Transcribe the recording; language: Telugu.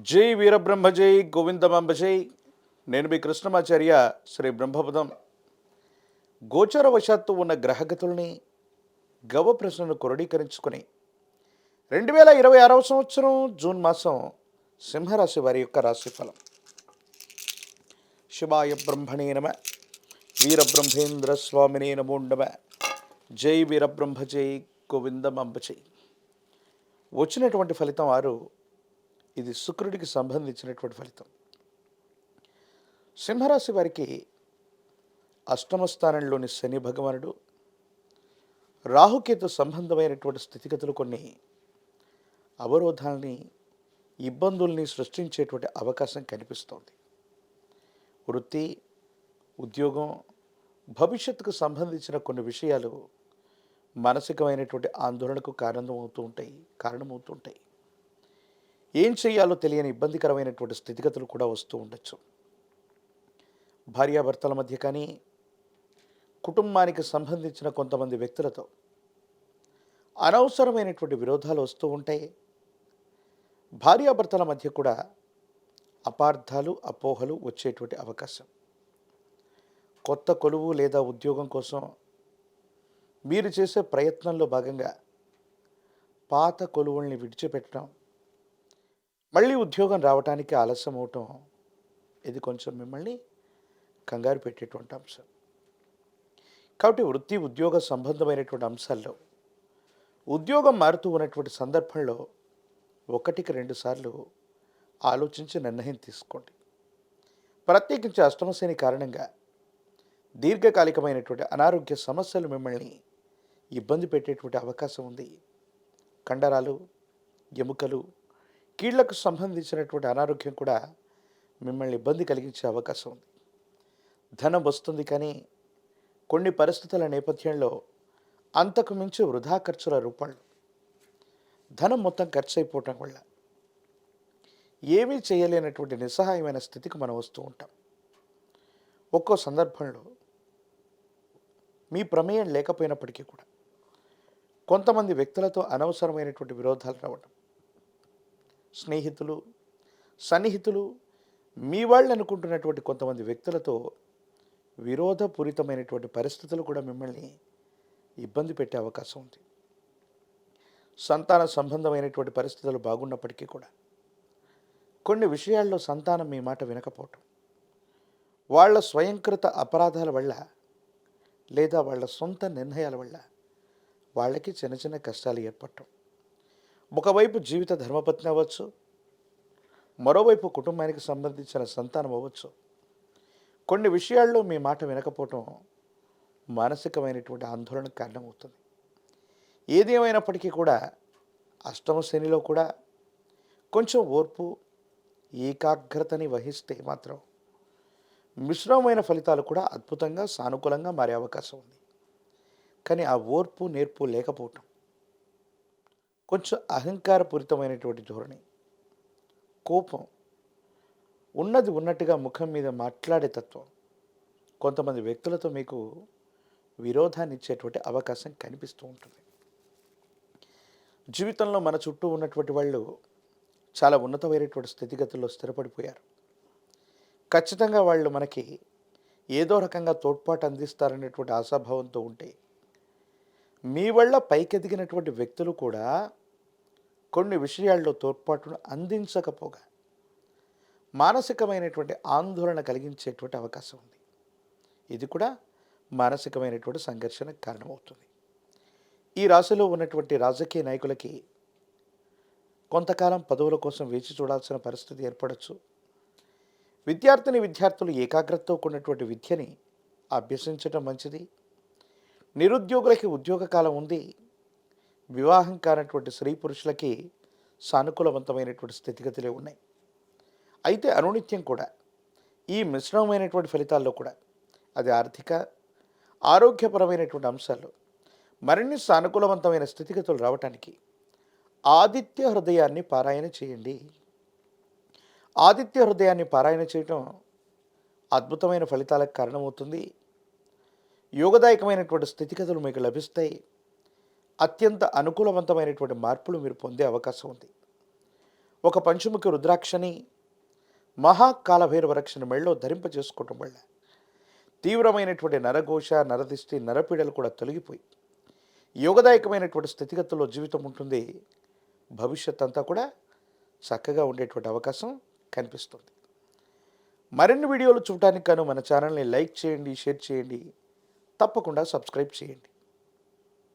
జై వీరబ్రహ్మ జై గోవిందమాంబ జై. నేను మీ కృష్ణమాచార్య. శ్రీ బ్రహ్మపదం. గోచరవశాత్తు ఉన్న గ్రహగతుల్ని గవ ప్రశ్నను క్రోడీకరించుకుని 2026 సంవత్సరం జూన్ మాసం సింహరాశి వారి యొక్క రాశిఫలం. శివాయ బ్రహ్మణే నమ. వీరబ్రహ్మేంద్ర స్వామినే నమో నమ. జై వీరబ్రహ్మ జై గోవిందమాంబ జై. వచ్చినటువంటి ఫలితం 6. ఇది శుక్రుడికి సంబంధించినటువంటి ఫలితం. సింహరాశి వారికి అష్టమ స్థానంలోని శని భగవానుడు రాహుకేతు సంబంధమైనటువంటి స్థితిగతులు కొన్ని అవరోధాలని, ఇబ్బందుల్ని సృష్టించేటువంటి అవకాశం కనిపిస్తోంది. వృత్తి, ఉద్యోగం, భవిష్యత్తుకు సంబంధించిన కొన్ని విషయాలు మానసికమైనటువంటి ఆందోళనకు కారణమవుతూ ఉంటాయి. ఏం చేయాలో తెలియని ఇబ్బందికరమైనటువంటి స్థితిగతులు కూడా వస్తూ ఉండొచ్చు. భార్యాభర్తల మధ్య కానీ, కుటుంబానికి సంబంధించిన కొంతమంది వ్యక్తులతో అనవసరమైనటువంటి విరోధాలు వస్తూ ఉంటాయి. భార్యాభర్తల మధ్య కూడా అపార్థాలు, అపోహలు వచ్చేటువంటి అవకాశం. కొత్త కొలువు లేదా ఉద్యోగం కోసం మీరు చేసే ప్రయత్నంలో భాగంగా పాత కొలువుల్ని విడిచిపెట్టడం, మళ్ళీ ఉద్యోగం రావడానికి ఆలస్యం అవటం, ఇది కొంచెం మిమ్మల్ని కంగారు పెట్టేటువంటి అంశం. కాబట్టి వృత్తి, ఉద్యోగ సంబంధమైనటువంటి అంశాల్లో ఉద్యోగం మారుతూ ఉన్నటువంటి సందర్భంలో 1-2 సార్లు ఆలోచించి నిర్ణయం తీసుకోండి. ప్రత్యేకించి అష్టమశని కారణంగా దీర్ఘకాలికమైనటువంటి అనారోగ్య సమస్యలు మిమ్మల్ని ఇబ్బంది పెట్టేటువంటి అవకాశం ఉంది. కండరాలు, ఎముకలు, కీళ్లకు సంబంధించినటువంటి అనారోగ్యం కూడా మిమ్మల్ని ఇబ్బంది కలిగించే అవకాశం ఉంది. ధనం వస్తుంది, కానీ కొన్ని పరిస్థితుల నేపథ్యంలో అంతకు మించి వృధా ఖర్చుల రూపంలో ధనం మొత్తం ఖర్చు అయిపోవటం వల్ల ఏమీ చేయలేనటువంటి నిస్సహాయమైన స్థితికి మనం వస్తూ ఉంటాం. ఒక్కో సందర్భంలో మీ ప్రమేయం లేకపోయినప్పటికీ కూడా కొంతమంది వ్యక్తులతో అనవసరమైనటువంటి విరోధాలు రావడం, స్నేహితులు, సన్నిహితులు, మీ వాళ్ళు అనుకుంటున్నటువంటి కొంతమంది వ్యక్తులతో విరోధపూరితమైనటువంటి పరిస్థితులు కూడా మిమ్మల్ని ఇబ్బంది పెట్టే అవకాశం ఉంది. సంతాన సంబంధమైనటువంటి పరిస్థితులు బాగున్నప్పటికీ కూడా కొన్ని విషయాల్లో సంతానం మీ మాట వినకపోవటం, వాళ్ళ స్వయంకృత అపరాధాల వల్ల లేదా వాళ్ళ సొంత నిర్ణయాల వల్ల వాళ్ళకి చిన్న చిన్న కష్టాలు ఏర్పడటం. ఒకవైపు జీవిత ధర్మపత్ని అవ్వచ్చు, మరోవైపు కుటుంబానికి సంబంధించిన సంతానం అవ్వచ్చు. కొన్ని విషయాల్లో మీ మాట వినకపోవటం మానసికమైనటువంటి ఆందోళనకు కారణమవుతుంది. ఏది ఏమైనప్పటికీ కూడా అష్టమ శనిలో కూడా కొంచెం ఓర్పు, ఏకాగ్రతని వహిస్తే మాత్రం మిశ్రమమైన ఫలితాలు కూడా అద్భుతంగా, సానుకూలంగా మారే అవకాశం ఉంది. కానీ ఆ ఓర్పు, నేర్పు లేకపోవటం, కొంచెం అహంకారపూరితమైనటువంటి ధోరణి, కోపం, ఉన్నది ఉన్నట్టుగా ముఖం మీద మాట్లాడే తత్వం కొంతమంది వ్యక్తులతో మీకు విరోధాన్ని ఇచ్చేటువంటి అవకాశం కనిపిస్తూ ఉంటుంది. జీవితంలో మన చుట్టూ ఉన్నటువంటి వాళ్ళు చాలా ఉన్నతమైనటువంటి స్థితిగతుల్లో స్థిరపడిపోయారు. ఖచ్చితంగా వాళ్ళు మనకి ఏదో రకంగా తోడ్పాటు అందిస్తారనేటువంటి ఆశాభావంతో ఉంటే, మీ వల్ల పైకెదిగినటువంటి వ్యక్తులు కూడా కొన్ని విషయాల్లో తోడ్పాటును అందించకపోగా మానసికమైనటువంటి ఆందోళన కలిగించేటువంటి అవకాశం ఉంది. ఇది కూడా మానసికమైనటువంటి సంఘర్షణకు కారణమవుతుంది. ఈ రాశిలో ఉన్నటువంటి రాజకీయ నాయకులకి కొంతకాలం పదవుల కోసం వేచి చూడాల్సిన పరిస్థితి ఏర్పడవచ్చు. విద్యార్థులు ఏకాగ్రతతో కూడినటువంటి విద్యని అభ్యసించడం మంచిది. నిరుద్యోగులకి ఉద్యోగ కాలం ఉంది. వివాహం కానటువంటి స్త్రీ పురుషులకి సానుకూలవంతమైనటువంటి స్థితిగతులే ఉన్నాయి. అయితే అనునిత్యం కూడా ఈ మిశ్రమమైనటువంటి ఫలితాల్లో కూడా అది ఆర్థిక, ఆరోగ్యపరమైనటువంటి అంశాల్లో మరిన్ని సానుకూలవంతమైన స్థితిగతులు రావటానికి ఆదిత్య హృదయాన్ని పారాయణ చేయండి. ఆదిత్య హృదయాన్ని పారాయణ చేయటం అద్భుతమైన ఫలితాలకు కారణమవుతుంది. యోగదాయకమైనటువంటి స్థితిగతులు మీకు లభిస్తాయి. అత్యంత అనుకూలవంతమైనటువంటి మార్పులు మీరు పొందే అవకాశం ఉంది. ఒక పంచముఖి రుద్రాక్షని మహాకాలభైరవ రక్షణ మెళ్ళలో ధరింపజేసుకోవటం వల్ల తీవ్రమైనటువంటి నరఘోష, నరదిష్టి, నరపీడలు కూడా తొలగిపోయి యోగదాయకమైనటువంటి స్థితిగతుల్లో జీవితం ఉంటుంది. భవిష్యత్ అంతా కూడా చక్కగా ఉండేటువంటి అవకాశం కనిపిస్తుంది. మరిన్ని వీడియోలు చూడటానికి గాను మన ఛానల్ని లైక్ చేయండి, షేర్ చేయండి, తప్పకుండా సబ్స్క్రైబ్ చేయండి.